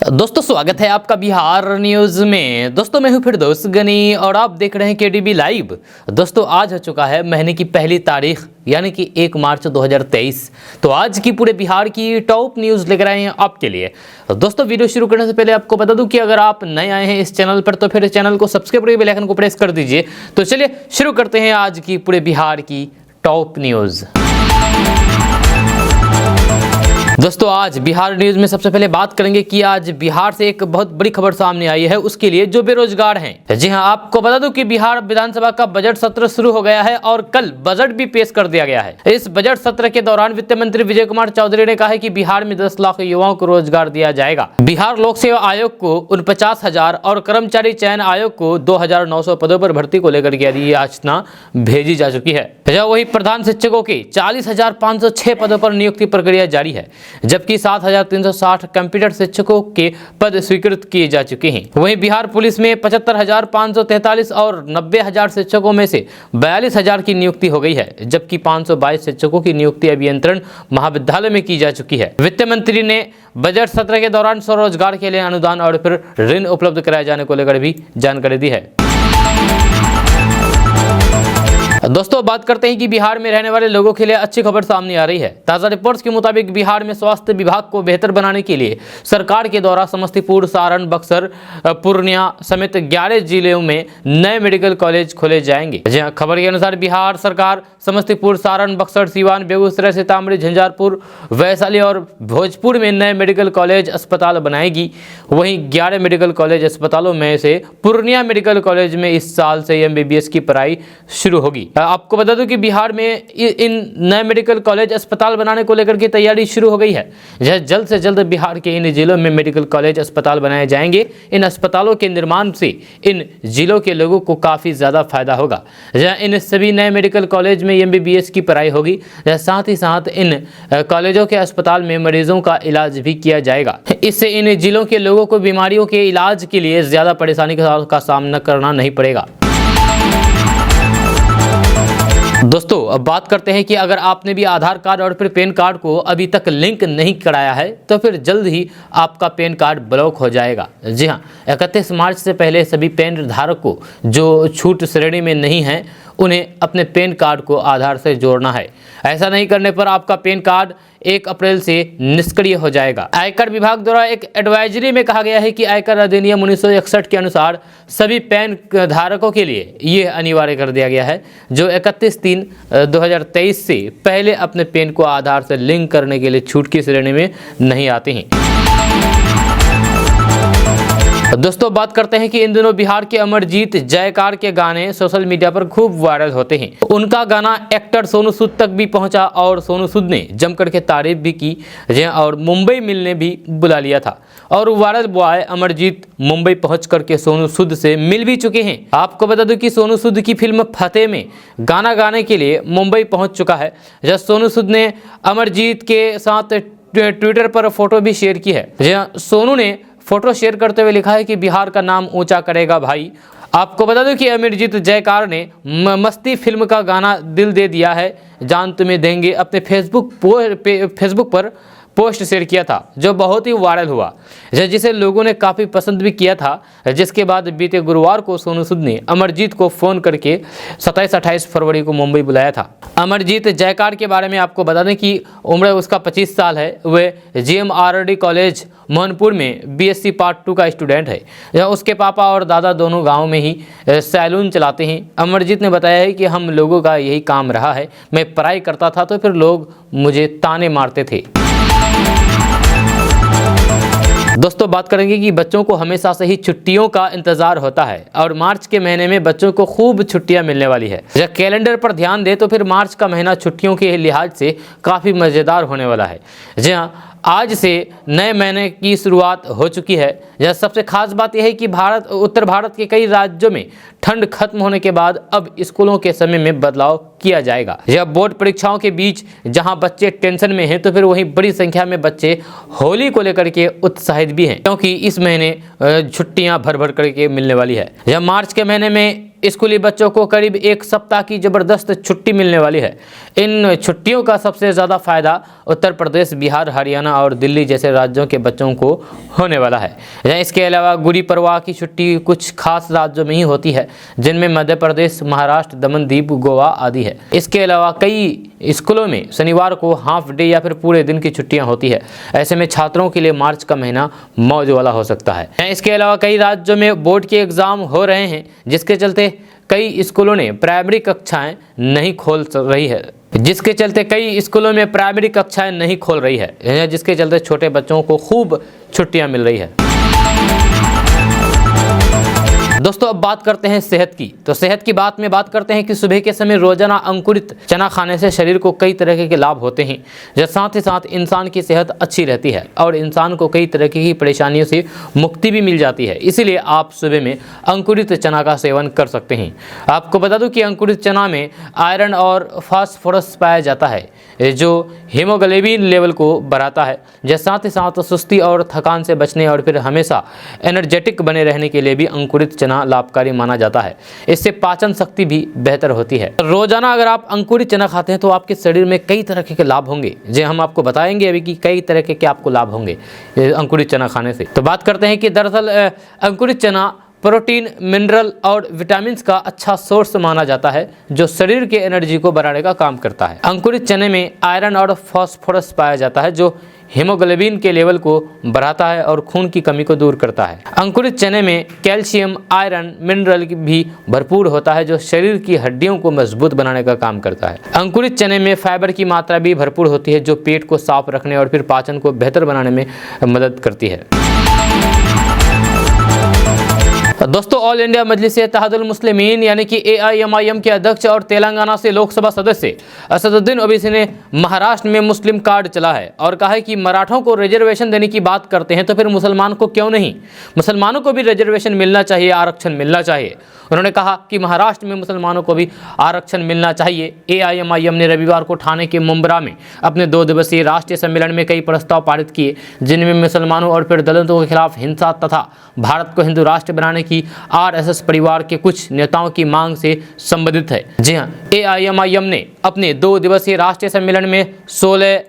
दोस्तों स्वागत है आपका बिहार न्यूज में। दोस्तों मैं हूं फिरदौस गनी और आप देख रहे हैं केडीबी लाइव। दोस्तों आज हो चुका है महीने की पहली तारीख यानी कि 1 मार्च 2023। तो आज की पूरे बिहार की टॉप न्यूज लेकर आए हैं आपके लिए। दोस्तों वीडियो शुरू करने से पहले आपको बता दूं कि अगर आप नए आए हैं इस चैनल पर तो फिर चैनल को सब्सक्राइब करके बेल आइकन को प्रेस कर दीजिए। तो चलिए शुरू करते हैं आज की पूरे बिहार की टॉप न्यूज। दोस्तों आज बिहार न्यूज में सबसे पहले बात करेंगे कि आज बिहार से एक बहुत बड़ी खबर सामने आई है, उसके लिए जो बेरोजगार हैं। जी हां, आपको बता दूं कि बिहार विधानसभा का बजट सत्र शुरू हो गया है और कल बजट भी पेश कर दिया गया है। इस बजट सत्र के दौरान वित्त मंत्री विजय कुमार चौधरी ने कहा है कि बिहार में 10 लाख युवाओं को रोजगार दिया जाएगा। बिहार लोक सेवा आयोग को 49,000 और कर्मचारी चयन आयोग को 2,900 पदों पर भर्ती को लेकर के याचना भेजी जा चुकी है। वही प्रधान शिक्षकों के 40,506 पदों पर नियुक्ति प्रक्रिया जारी है, जबकि 7,360 कंप्यूटर शिक्षकों के पद स्वीकृत किए जा चुके हैं। वहीं बिहार पुलिस में 75,543 और 90,000 शिक्षकों में से 42,000 की नियुक्ति हो गई है, जबकि 522 शिक्षकों की नियुक्ति अभियंत्रण महाविद्यालय में की जा चुकी है। वित्त मंत्री ने बजट सत्र के दौरान स्वरोजगार के लिए अनुदान और फिर ऋण उपलब्ध कराए जाने को लेकर भी जानकारी दी है। दोस्तों बात करते हैं कि बिहार में रहने वाले लोगों के लिए अच्छी खबर सामने आ रही है। ताजा रिपोर्ट्स के मुताबिक बिहार में स्वास्थ्य विभाग को बेहतर बनाने के लिए सरकार के द्वारा समस्तीपुर, सारण, बक्सर, पूर्णिया समेत 11 जिलों में नए मेडिकल कॉलेज खोले जाएंगे। खबर के अनुसार बिहार सरकार समस्तीपुर, सारण, बक्सर, सीवान, बेगूसराय, सीतामढ़ी, झंझारपुर, वैशाली और भोजपुर में नए मेडिकल कॉलेज अस्पताल बनाएगी। वहीं 11 मेडिकल कॉलेज अस्पतालों में से पूर्णिया मेडिकल कॉलेज में इस साल से MBBS की पढ़ाई शुरू होगी। आपको बता दूं कि बिहार में इन नए मेडिकल कॉलेज अस्पताल बनाने को लेकर के तैयारी शुरू हो गई है। जल्द से जल्द बिहार के इन जिलों में मेडिकल कॉलेज अस्पताल बनाए जाएंगे। इन अस्पतालों के निर्माण से इन जिलों के लोगों को काफ़ी ज़्यादा फायदा होगा। इन सभी नए मेडिकल कॉलेज में MBBS की पढ़ाई होगी। साथ ही साथ इन कॉलेजों के अस्पताल में मरीजों का इलाज भी किया जाएगा। इससे इन जिलों के लोगों को बीमारियों के इलाज के लिए ज़्यादा परेशानी का सामना करना नहीं पड़ेगा। दोस्तों अब बात करते हैं कि अगर आपने भी आधार कार्ड और फिर पैन कार्ड को अभी तक लिंक नहीं कराया है तो फिर जल्द ही आपका पैन कार्ड ब्लॉक हो जाएगा। जी हां, 31 मार्च से पहले सभी पैन धारक को जो छूट श्रेणी में नहीं है उन्हें अपने पैन कार्ड को आधार से जोड़ना है। ऐसा नहीं करने पर आपका पैन कार्ड 1 अप्रैल से निष्क्रिय हो जाएगा। आयकर विभाग द्वारा एक एडवाइजरी में कहा गया है कि आयकर अधिनियम 1961 के अनुसार सभी पैन धारकों के लिए ये अनिवार्य कर दिया गया है जो 31/3/2023 से पहले अपने पैन को आधार से लिंक करने के लिए छूट की श्रेणी में नहीं आते हैं। दोस्तों बात करते हैं कि इन दिनों बिहार के अमरजीत जयकार के गाने सोशल मीडिया पर खूब वायरल होते हैं। उनका गाना एक्टर सोनू सूद तक भी पहुंचा और सोनू सूद ने जमकर के तारीफ भी की और मुंबई मिलने भी बुला लिया था। और वायरल बॉय अमरजीत मुंबई पहुंच करके सोनू सूद से मिल भी चुके हैं। आपको बता दूं कि सोनू सूद की फिल्म फतेह में गाना गाने के लिए मुंबई पहुँच चुका है। जब सोनू सूद ने अमरजीत के साथ ट्विटर पर फोटो भी शेयर की है। सोनू ने फोटो शेयर करते हुए लिखा है कि बिहार का नाम ऊंचा करेगा भाई। आपको बता दूं कि अमरजीत जयकार ने मस्ती फिल्म का गाना दिल दे दिया है जान तुम्हें देंगे अपने फेसबुक पर पोस्ट शेयर किया था जो बहुत ही वायरल हुआ, जिसे लोगों ने काफ़ी पसंद भी किया था। जिसके बाद बीते गुरुवार को सोनू सूद ने अमरजीत को फ़ोन करके 27-28 फरवरी को मुंबई बुलाया था। अमरजीत जयकार के बारे में आपको बता दें कि उम्र उसका 25 साल है। वे GMRD कॉलेज मोहनपुर में BSc पार्ट 2 का स्टूडेंट है। उसके पापा और दादा दोनों गाँव में ही सैलून चलाते हैं। अमरजीत ने बताया है कि हम लोगों का यही काम रहा है। मैं पढ़ाई करता था तो फिर लोग मुझे ताने मारते थे। दोस्तों बात करेंगे कि बच्चों को हमेशा से ही छुट्टियों का इंतजार होता है और मार्च के महीने में बच्चों को खूब छुट्टियां मिलने वाली है। जब कैलेंडर पर ध्यान दे तो फिर मार्च का महीना छुट्टियों के लिहाज से काफ़ी मज़ेदार होने वाला है। जी हाँ, आज से नए महीने की शुरुआत हो चुकी है। यह सबसे खास बात यह है कि उत्तर भारत के कई राज्यों में ठंड खत्म होने के बाद अब स्कूलों के समय में बदलाव किया जाएगा। यह बोर्ड परीक्षाओं के बीच जहां बच्चे टेंशन में हैं तो फिर वहीं बड़ी संख्या में बच्चे होली को लेकर के उत्साहित भी हैं, क्योंकि इस महीने छुट्टियां भर भर करके मिलने वाली है। यह मार्च के महीने में स्कूली बच्चों को करीब 1 सप्ताह की ज़बरदस्त छुट्टी मिलने वाली है। इन छुट्टियों का सबसे ज़्यादा फ़ायदा उत्तर प्रदेश, बिहार, हरियाणा और दिल्ली जैसे राज्यों के बच्चों को होने वाला है। इसके अलावा गुड़ी पड़वा की छुट्टी कुछ खास राज्यों में ही होती है, जिनमें मध्य प्रदेश, महाराष्ट्र, दमन दीव, गोवा आदि है। इसके अलावा कई स्कूलों में शनिवार को हाफ डे या फिर पूरे दिन की छुट्टियां होती है। ऐसे में छात्रों के लिए मार्च का महीना मौज वाला हो सकता है। इसके अलावा कई राज्यों में बोर्ड के एग्ज़ाम हो रहे हैं, जिसके चलते कई स्कूलों ने प्राइमरी कक्षाएं नहीं खोल रही है जिसके चलते छोटे बच्चों को खूब छुट्टियां मिल रही है। दोस्तों अब बात करते हैं सेहत की। तो सेहत की बात में बात करते हैं कि सुबह के समय रोजाना अंकुरित चना खाने से शरीर को कई तरह के लाभ होते हैं, जो साथ ही साथ इंसान की सेहत अच्छी रहती है और इंसान को कई तरह की परेशानियों से मुक्ति भी मिल जाती है। इसीलिए आप सुबह में अंकुरित चना का सेवन कर सकते हैं। आपको बता दूं कि अंकुरित चना में आयरन और फास्फोरस पाया जाता है, जो हीमोग्लोबिन लेवल को बढ़ाता है। साथ ही साथ सुस्ती और थकान से बचने और फिर हमेशा एनर्जेटिक बने रहने के लिए भी अंकुरित चना लाभकारी माना जाता है। इससे पाचन शक्ति भी बेहतर होती है। रोजाना अगर आप अंकुरित चना खाते हैं तो आपके शरीर में कई तरह के लाभ होंगे, जो हम आपको बताएंगे अभी कि कई तरह के आपको लाभ होंगे अंकुरित चना खाने से। तो बात करते हैं कि दरअसल अंकुरित चना प्रोटीन, मिनरल और विटामिन का अच्छा सोर्स माना जाता है, जो शरीर के एनर्जी को बढ़ाने का काम करता है। अंकुरित चने में आयरन और फास्फोरस पाया जाता है, जो हीमोग्लोबिन के लेवल को बढ़ाता है और खून की कमी को दूर करता है। अंकुरित चने में कैल्शियम, आयरन, मिनरल भी भरपूर होता है, जो शरीर की हड्डियों को मजबूत बनाने का काम करता है। अंकुरित चने में फाइबर की मात्रा भी भरपूर होती है, जो पेट को साफ रखने और फिर पाचन को बेहतर बनाने में मदद करती है। दोस्तों ऑल इंडिया मजलिस-ए-इत्तेहादुल मुस्लिमीन यानी कि AIMIM के अध्यक्ष और तेलंगाना से लोकसभा सदस्य असदुद्दीन ओवैसी ने महाराष्ट्र में मुस्लिम कार्ड चला है और कहा है कि मराठों को रिजर्वेशन देने की बात करते हैं तो फिर मुसलमान को क्यों नहीं, मुसलमानों को भी रिजर्वेशन मिलना चाहिए, आरक्षण मिलना चाहिए। उन्होंने कहा कि महाराष्ट्र में मुसलमानों को भी आरक्षण मिलना चाहिए। AIMIM ने रविवार को ठाणे के मुंब्रा में अपने 2 दिवसीय राष्ट्रीय सम्मेलन में कई प्रस्ताव पारित किए, जिनमें मुसलमानों और फिर दलितों के खिलाफ हिंसा तथा भारत को हिंदू राष्ट्र बनाने की RSS परिवार के कुछ नेताओं की मांग से संबंधित है। जी हां, AIMIM ने अपने 2 दिवसीय राष्ट्रीय सम्मेलन में 16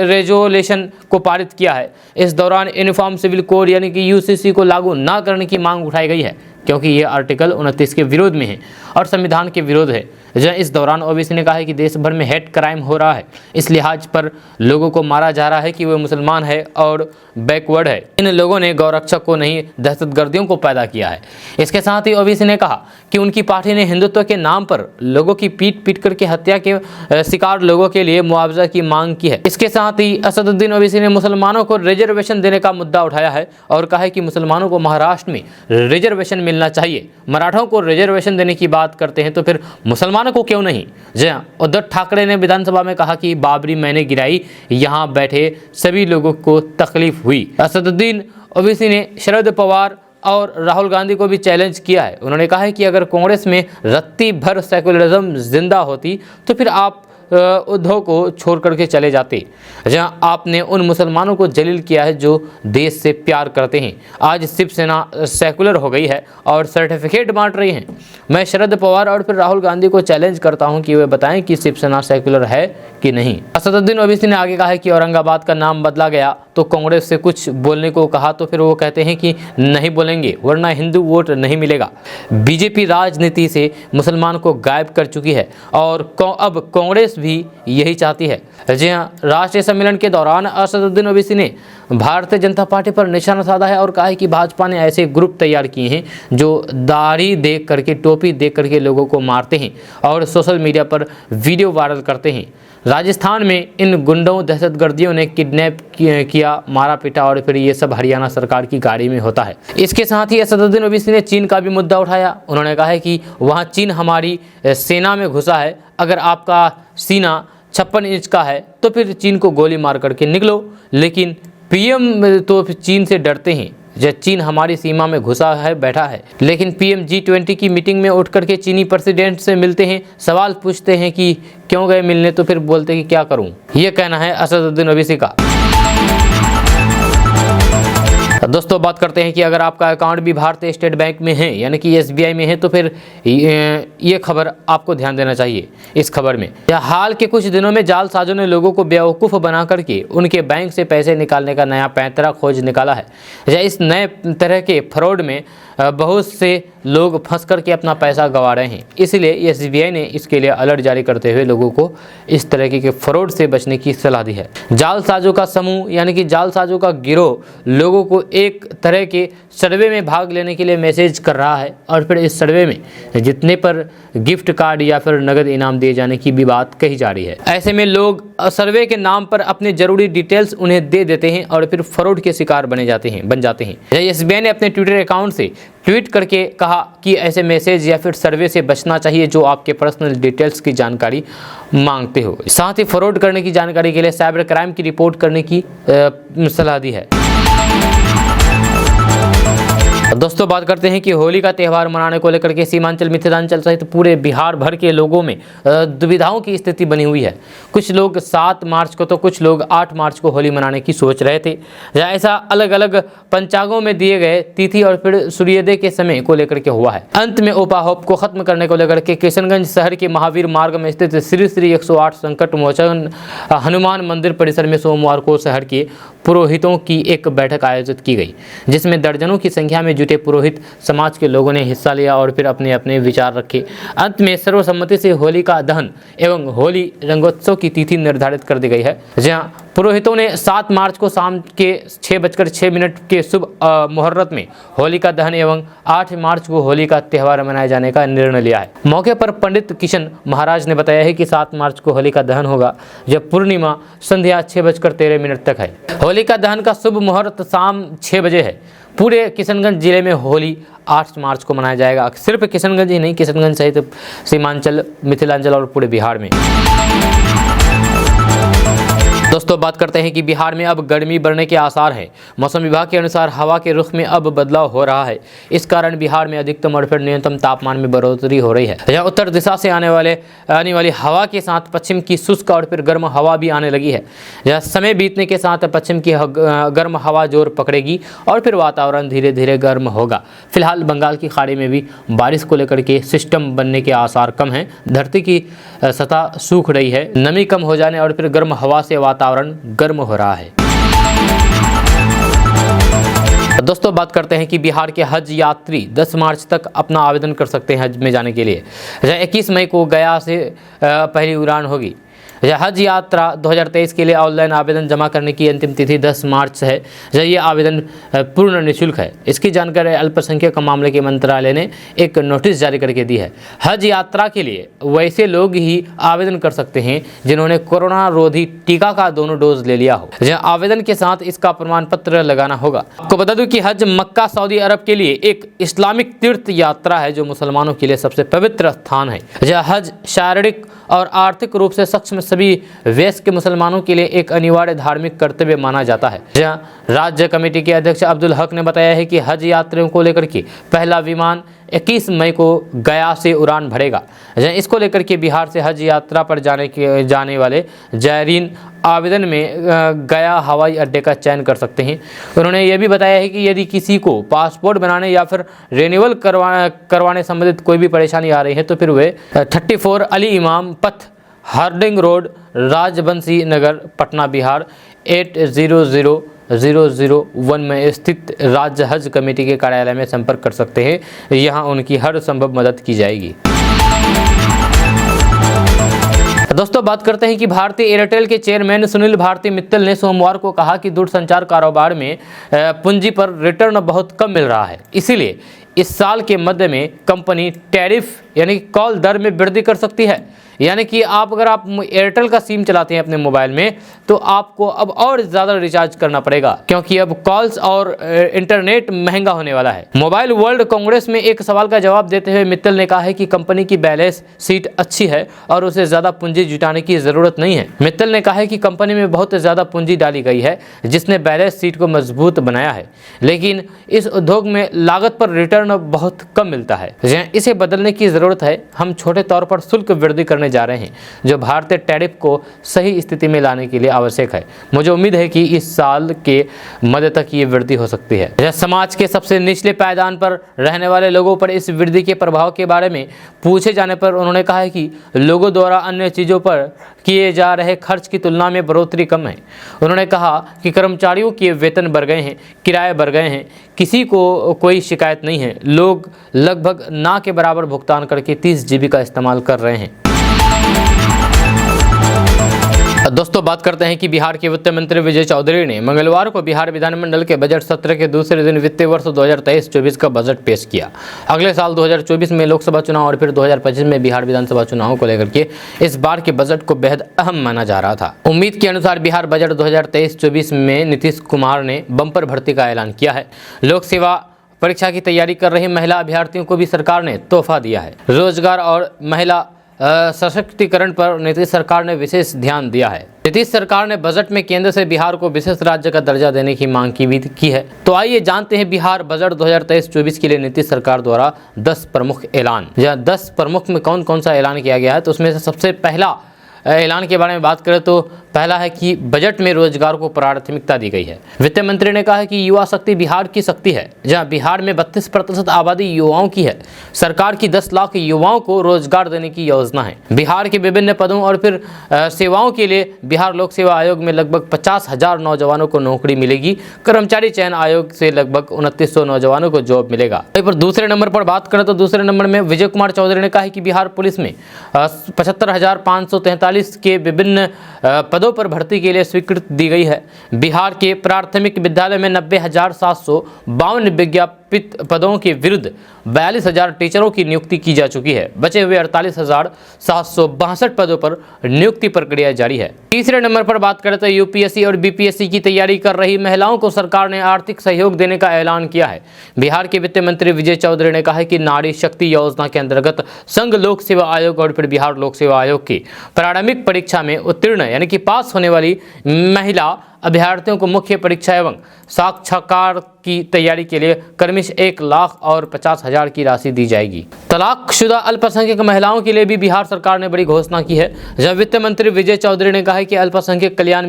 रेजोल्यूशन को पारित किया है। इस दौरान यूनिफॉर्म सिविल कोड यानी कि UCC को लागू न करने की मांग उठाई गई है, क्योंकि ये आर्टिकल 29 के विरोध में है और संविधान के विरोध है। इस दौरान ओवैसी ने कहा है कि देश भर में हेट क्राइम हो रहा है, इस लिहाज पर लोगों को मारा जा रहा है कि वे मुसलमान है और बैकवर्ड है। इन लोगों ने गौरक्षक को नहीं, दहशतगर्दियों को पैदा किया है। इसके साथ ही ओवैसी ने कहा कि उनकी पार्टी ने हिंदुत्व के नाम पर लोगों की पीट करके हत्या के शिकार लोगों के लिए मुआवजा की मांग की है। इसके साथ ही असदुद्दीन ओवैसी ने मुसलमानों को रिजर्वेशन देने का मुद्दा उठाया है और कहा है कि मुसलमानों को महाराष्ट्र में रिजर्वेशन मिलना चाहिए। मराठों को रिजर्वेशन देने की बात करते हैं तो फिर मुसलमानों को क्यों नहीं। जी हां, उद्धव ठाकरे ने विधानसभा में कहा कि बाबरी मैंने गिराई, यहाँ बैठे सभी लोगों को तकलीफ हुई। असदुद्दीन ओवैसी ने शरद पवार और राहुल गांधी को भी चैलेंज किया है। उन्होंने कहा है कि अगर कांग्रेस में रत्ती भर सेकुलरिज्म जिंदा होती तो फिर आप उद्धव को छोड़ करके चले जाते, जहां आपने उन मुसलमानों को जलील किया है जो देश से प्यार करते हैं। आज शिवसेना सेकुलर हो गई है और सर्टिफिकेट बांट रही है। मैं शरद पवार और फिर राहुल गांधी को चैलेंज करता हूं कि वे बताएं कि शिवसेना सेकुलर है कि नहीं। असदुद्दीन ओवैसी ने आगे कहा है कि औरंगाबाद का नाम बदला गया तो कांग्रेस से कुछ बोलने को कहा तो फिर वो कहते हैं कि नहीं बोलेंगे वरना हिंदू वोट नहीं मिलेगा। बीजेपी राजनीति से मुसलमान को गायब कर चुकी है और अब कांग्रेस भी यही चाहती है। जी हां, राष्ट्रीय सम्मेलन के दौरान असदुद्दीन ओवैसी ने भारतीय जनता पार्टी पर निशाना साधा है और कहा है कि भाजपा ने ऐसे ग्रुप तैयार किए हैं जो दाढ़ी देख करके, टोपी देख करके लोगों को मारते हैं और सोशल मीडिया पर वीडियो वायरल करते हैं। राजस्थान में इन गुंडों, दहशतगर्दियों ने किडनैप किया, मारा पीटा और फिर ये सब हरियाणा सरकार की गाड़ी में होता है। इसके साथ ही असदुद्दीन ओवैसी ने चीन का भी मुद्दा उठाया। उन्होंने कहा है कि वहाँ चीन हमारी सेना में घुसा है, अगर आपका सीना 56 इंच का है तो फिर चीन को गोली मार करके निकलो। लेकिन PM तो फिर चीन से डरते हैं, जब चीन हमारी सीमा में घुसा है, बैठा है। लेकिन PM G20 की मीटिंग में उठ करके चीनी प्रेसिडेंट से मिलते हैं, सवाल पूछते हैं कि क्यों गए मिलने, तो फिर बोलते हैं कि क्या करूं। ये कहना है असदुद्दीन ओवैसी का। दोस्तों बात करते हैं कि अगर आपका अकाउंट भी भारतीय स्टेट बैंक में है यानी कि SBI में है तो फिर ये खबर आपको ध्यान देना चाहिए। इस खबर में हाल के कुछ दिनों में जालसाजों ने लोगों को बेवकूफ़ बना करके उनके बैंक से पैसे निकालने का नया पैंतरा खोज निकाला है। इस नए तरह के फ्रॉड में बहुत से लोग फंस करके अपना पैसा गंवा रहे हैं, इसलिए SBI ने इसके लिए अलर्ट जारी करते हुए लोगों को इस तरह के फ्रॉड से बचने की सलाह दी है। जालसाजों का समूह यानी कि जालसाजों का गिरोह लोगों को एक तरह के सर्वे में भाग लेने के लिए मैसेज कर रहा है और फिर इस सर्वे में जितने पर गिफ्ट कार्ड या फिर नगद इनाम दिए जाने की भी बात कही जा रही है। ऐसे में लोग सर्वे के नाम पर अपने जरूरी डिटेल्स उन्हें दे देते हैं और फिर फ्रॉड के शिकार बन जाते हैं। SBI ने अपने ट्विटर अकाउंट से ट्वीट करके कहा कि ऐसे मैसेज या फिर सर्वे से बचना चाहिए जो आपके पर्सनल डिटेल्स की जानकारी मांगते हो। साथ ही फ्रॉड करने की जानकारी के लिए साइबर क्राइम की रिपोर्ट करने की सलाह दी है। दोस्तों बात करते हैं कि होली का त्यौहार मनाने को लेकर के सीमांचल, मिथिलांचल सहित पूरे बिहार भर के लोगों में दुविधाओं की स्थिति बनी हुई है। कुछ लोग 7 मार्च को तो कुछ लोग 8 मार्च को होली मनाने की सोच रहे थे। ऐसा अलग अलग पंचांगों में दिए गए तिथि और फिर सूर्योदय के समय को लेकर के हुआ है। अंत में उपाहोप को खत्म करने को लेकर के किशनगंज शहर के महावीर मार्ग में स्थित श्री श्री 108 संकट मोचन हनुमान मंदिर परिसर में सोमवार को शहर के पुरोहितों की एक बैठक आयोजित की गई, जिसमें दर्जनों की संख्या में जुटे पुरोहित समाज के लोगों ने हिस्सा लिया और फिर अपने अपने विचार रखे। अंत में सर्वसम्मति से होली का दहन एवं होली रंगोत्सव की तिथि निर्धारित कर दी गई है, जहां पुरोहितों ने 7 मार्च को शाम के 6:06 के शुभ मुहूर्त में होली का दहन एवं 8 मार्च को होली का त्यौहार मनाए जाने का निर्णय लिया है। मौके पर पंडित किशन महाराज ने बताया है कि 7 मार्च को होली का दहन होगा, जब पूर्णिमा संध्या 6:13 तक है। होली का दहन का शुभ मुहूर्त शाम 6 बजे है। पूरे किशनगंज जिले में होली 8 मार्च को मनाया जाएगा। सिर्फ किशनगंज ही नहीं, किशनगंज सहित सीमांचल, मिथिलांचल और पूरे बिहार में। दोस्तों बात करते हैं कि बिहार में अब गर्मी बढ़ने के आसार हैं। मौसम विभाग के अनुसार हवा के रुख में अब बदलाव हो रहा है। इस कारण बिहार में अधिकतम और फिर न्यूनतम तापमान में बढ़ोतरी हो रही है। यहाँ उत्तर दिशा से आने वाली हवा के साथ पश्चिम की शुष्क और फिर गर्म हवा भी आने लगी है। यह समय बीतने के साथ पश्चिम की गर्म हवा जोर पकड़ेगी और फिर वातावरण धीरे धीरे गर्म होगा। फिलहाल बंगाल की खाड़ी में भी बारिश को लेकर के सिस्टम बनने के आसार कम हैं। धरती की सतह सूख रही है। नमी कम हो जाने और फिर गर्म हवा से वातावरण गर्म हो रहा है। दोस्तों बात करते हैं कि बिहार के हज यात्री 10 मार्च तक अपना आवेदन कर सकते हैं हज में जाने के लिए। 21 मई को गया से पहली उड़ान होगी। हज यात्रा 2023 के लिए ऑनलाइन आवेदन जमा करने की अंतिम तिथि 10 मार्च है। ये आवेदन पूर्ण निःशुल्क है। इसकी जानकारी अल्पसंख्यक मामले के मंत्रालय ने एक नोटिस जारी करके दी है। हज यात्रा के लिए वैसे लोग ही आवेदन कर सकते हैं जिन्होंने कोरोना रोधी टीका का दोनों डोज ले लिया हो। आवेदन के साथ इसका प्रमाण पत्र लगाना होगा। आपको बता दूं कि हज मक्का सऊदी अरब के लिए एक इस्लामिक तीर्थ यात्रा है जो मुसलमानों के लिए सबसे पवित्र स्थान है। हज शारीरिक और आर्थिक रूप से सक्षम सभी वयस्क मुसलमानों के लिए एक अनिवार्य धार्मिक कर्तव्य माना जाता है। जहां राज्य कमेटी के अध्यक्ष अब्दुल हक ने बताया है कि हज यात्रियों को लेकर के पहला विमान 21 मई को गया से उड़ान भरेगा। इसको लेकर के बिहार से हज यात्रा पर जाने वाले जायरीन आवेदन में गया हवाई अड्डे का चयन कर सकते हैं। उन्होंने ये भी बताया है कि यदि किसी को पासपोर्ट बनाने या फिर रिन्यूअल करवाने संबंधित कोई भी परेशानी आ रही है तो फिर वे 34 अली इमाम पथ, हार्डिंग रोड, राजबंशी नगर, पटना, बिहार 800001 में स्थित राज्य हज कमेटी के कार्यालय में संपर्क कर सकते हैं। यहां उनकी हर संभव मदद की जाएगी। दोस्तों बात करते हैं कि भारतीय एयरटेल के चेयरमैन सुनील भारती मित्तल ने सोमवार को कहा कि दूरसंचार कारोबार में पूंजी पर रिटर्न बहुत कम मिल रहा है, इसीलिए इस साल के मध्य में कंपनी टैरिफ यानी कॉल दर में वृद्धि कर सकती है। यानी कि अगर आप एयरटेल का सिम चलाते हैं अपने मोबाइल में तो आपको अब और ज़्यादा रिचार्ज करना पड़ेगा, क्योंकि अब कॉल्स और इंटरनेट महंगा होने वाला है। मोबाइल वर्ल्ड कांग्रेस में एक सवाल का जवाब देते हुए मित्तल ने कहा है कि कंपनी की बैलेंस शीट अच्छी है और उसे ज़्यादा पूंजी जुटाने की ज़रूरत नहीं है। मित्तल ने कहा है कि कंपनी में बहुत ज़्यादा पूंजी डाली गई है जिसने बैलेंस शीट को मजबूत बनाया है, लेकिन इस उद्योग में लागत पर रिटर्न बहुत कम मिलता है। इसे बदलने की ज़रूरत है। हम छोटे तौर पर शुल्क वृद्धि करने जा रहे हैं जो भारतीय टैरिफ को सही स्थिति में लाने के लिए आवश्यक है। मुझे उम्मीद है कि इस साल के मध्य तक ये वृद्धि हो सकती है। समाज के सबसे निचले पायदान पर रहने वाले लोगों पर इस वृद्धि के प्रभाव के बारे में पूछे जाने पर उन्होंने कहा है कि लोगों द्वारा अन्य चीज़ों पर किए जा रहे खर्च की तुलना में बढ़ोतरी कम है। उन्होंने कहा कि कर्मचारियों के वेतन बढ़ गए हैं, किराए बढ़ गए हैं, किसी को कोई शिकायत नहीं है। लोग लगभग ना के बराबर भुगतान करके 30 GB का इस्तेमाल कर रहे हैं। दोस्तों बात करते हैं कि बिहार के वित्त मंत्री विजय चौधरी ने मंगलवार को बिहार विधानमंडल के बजट सत्र के दूसरे दिन वित्तीय वर्ष 2023-24 का बजट पेश किया। अगले साल 2024 में लोकसभा चुनाव और फिर 2025 में बिहार विधानसभा चुनाव को लेकर के इस बार के बजट को बेहद अहम माना जा रहा था। उम्मीद के अनुसार बिहार बजट 2023-24 में नीतीश कुमार ने बम्पर भर्ती का ऐलान किया है। लोक सेवा परीक्षा की तैयारी कर रही महिला अभ्यर्थियों को भी सरकार ने तोहफा दिया है। रोजगार और महिला सशक्तिकरण पर नीतीश सरकार ने विशेष ध्यान दिया है। नीतीश सरकार ने बजट में केंद्र से बिहार को विशेष राज्य का दर्जा देने की मांग की है। तो आइए जानते हैं बिहार बजट 2023-24 के लिए नीतीश सरकार द्वारा 10 प्रमुख ऐलान। या 10 प्रमुख में कौन कौन सा ऐलान किया गया है, तो उसमें से सबसे पहला ऐलान के बारे में बात करें तो पहला है कि बजट में रोजगार को प्राथमिकता दी गई है। वित्त मंत्री ने कहा है कि युवा शक्ति बिहार की शक्ति है। जहां बिहार में 32% आबादी युवाओं की है, सरकार की 10 लाख युवाओं को रोजगार देने की योजना है। बिहार के विभिन्न पदों और फिर सेवाओं के लिए बिहार लोक सेवा आयोग में लगभग 50,000 नौजवानों को नौकरी मिलेगी। कर्मचारी चयन आयोग से लगभग 2900 नौजवानों को जॉब मिलेगा। पर दूसरे नंबर पर बात करें तो दूसरे नंबर में विजय कुमार चौधरी ने कहा है कि बिहार पुलिस में 75,543 के विभिन्न पदों पर भर्ती के लिए स्वीकृति दी गई है। बिहार के प्राथमिक विद्यालय में 90,752 विज्ञापित पदों के विरुद्ध 42,000 टीचरों की नियुक्ति की जा चुकी है। बचे हुए 48,762 पदों पर नियुक्ति प्रक्रिया जारी है। तीसरे नंबर पर बात करें तो यूपीएससी और बीपीएससी की तैयारी कर रही महिलाओं को सरकार ने आर्थिक सहयोग देने का ऐलान किया है। बिहार के वित्त मंत्री विजय चौधरी ने कहा है कि नारी शक्ति योजना के अंतर्गत संघ लोक सेवा आयोग और फिर बिहार लोक सेवा आयोग की प्रारंभिक परीक्षा में उत्तीर्ण यानी कि पास होने वाली महिला अभ्यर्थियों को मुख्य परीक्षा एवं साक्षात्कार की तैयारी के लिए क्रमश 1,50,000 की राशि दी जाएगी। तलाकशुदा अल्पसंख्यक महिलाओं के लिए भी बिहार सरकार ने बड़ी घोषणा की है। जब वित्त मंत्री विजय चौधरी ने कहा है कि अल्पसंख्यक कल्याण